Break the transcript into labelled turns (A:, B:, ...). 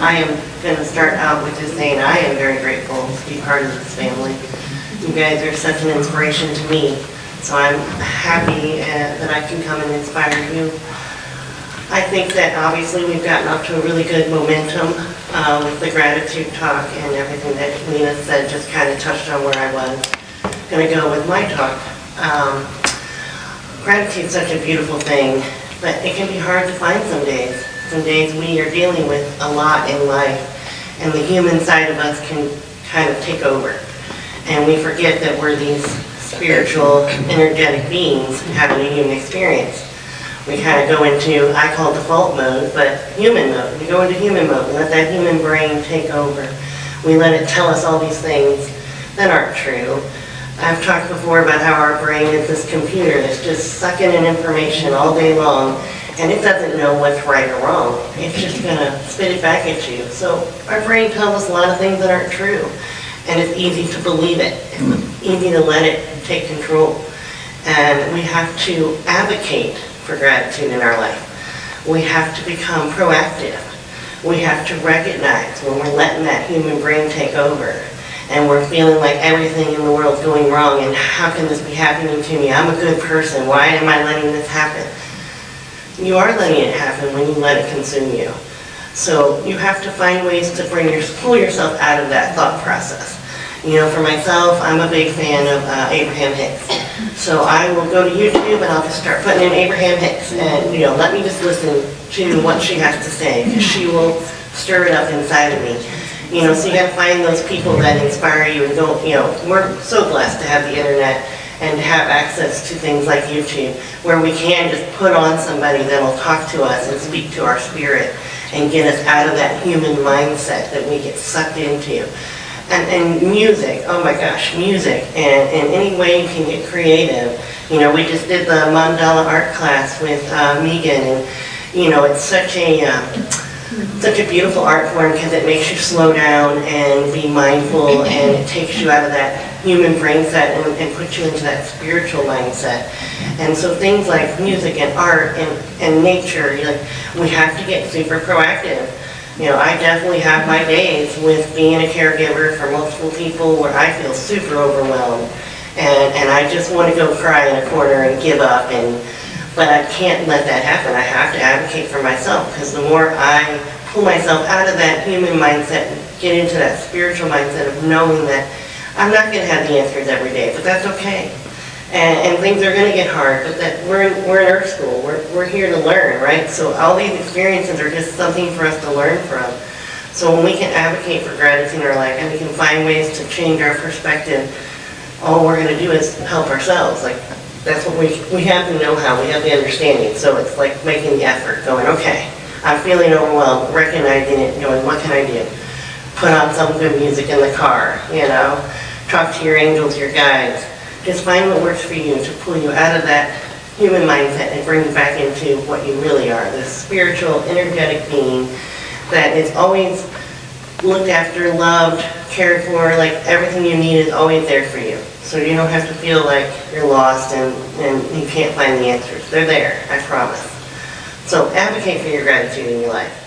A: I am going to start out with just saying I am very grateful to be part of this family. You guys are such an inspiration to me, so I'm happy that I can come and inspire you. I think that obviously we've gotten off to a really good momentum with the gratitude talk, and everything that Lena said just kind of touched on where I was going to go with my talk. Gratitude is such a beautiful thing, but it can be hard to find some days. Some days we are dealing with a lot in life, and the human side of us can kind of take over. And we forget that we're these spiritual, energetic beings having a human experience. We kind of go into, I call it default mode, but human mode. We go into human mode and let that human brain take over. We let it tell us all these things that aren't true. I've talked before about how our brain is this computer that's just sucking in information all day long, and it doesn't know what's right or wrong. It's just going to spit it back at you. So our brain tells us a lot of things that aren't true, and it's easy to believe it. It's easy to let it take control. And we have to advocate for gratitude in our life. We have to become proactive. We have to recognize when we're letting that human brain take over, and we're feeling like everything in the world is going wrong, and how can this be happening to me? I'm a good person. Why am I letting this happen? You are letting it happen when you let it consume you. So you have to find ways to pull yourself out of that thought process. You know, for myself, I'm a big fan of Abraham Hicks. So I will go to YouTube and I'll just start putting in Abraham Hicks, and let me just listen to what she has to say, because she will stir it up inside of me. So you got to find those people that inspire you, and don't, we're so blessed to have the internet and to have access to things like YouTube, where we can just put on somebody that will talk to us and speak to our spirit and get us out of that human mindset that we get sucked into. And music, oh my gosh, music, and in any way you can get creative. We just did the mandala art class with Megan, and it's such a beautiful art form, because it makes you slow down and be mindful, and it takes you out of that human brain set and puts you into that spiritual mindset. And so things like music and art and nature, we have to get super proactive. I definitely have my days with being a caregiver for multiple people where I feel super overwhelmed, and I just want to go cry in a corner and give up, but I can't let that happen. I have to advocate for myself, because the more I pull myself out of that human mindset and get into that spiritual mindset of knowing that I'm not going to have the answers every day, but that's okay. And things are going to get hard, but that we're in Earth School. We're here to learn, right? So all these experiences are just something for us to learn from. So when we can advocate for gratitude in our life, and we can find ways to change our perspective, all we're going to do is help ourselves. That's what we have the know-how, we have the understanding. So it's like making the effort, going, okay, I'm feeling overwhelmed, recognizing it, going, what can I do? Put on some good music in the car, talk to your angels, your guides. Just find what works for you to pull you out of that human mindset and bring you back into what you really are, this spiritual, energetic being that is always looked after, loved, cared for, like everything you need is always there for you. So you don't have to feel like you're lost and you can't find the answers. They're there, I promise. So advocate for your gratitude in your life.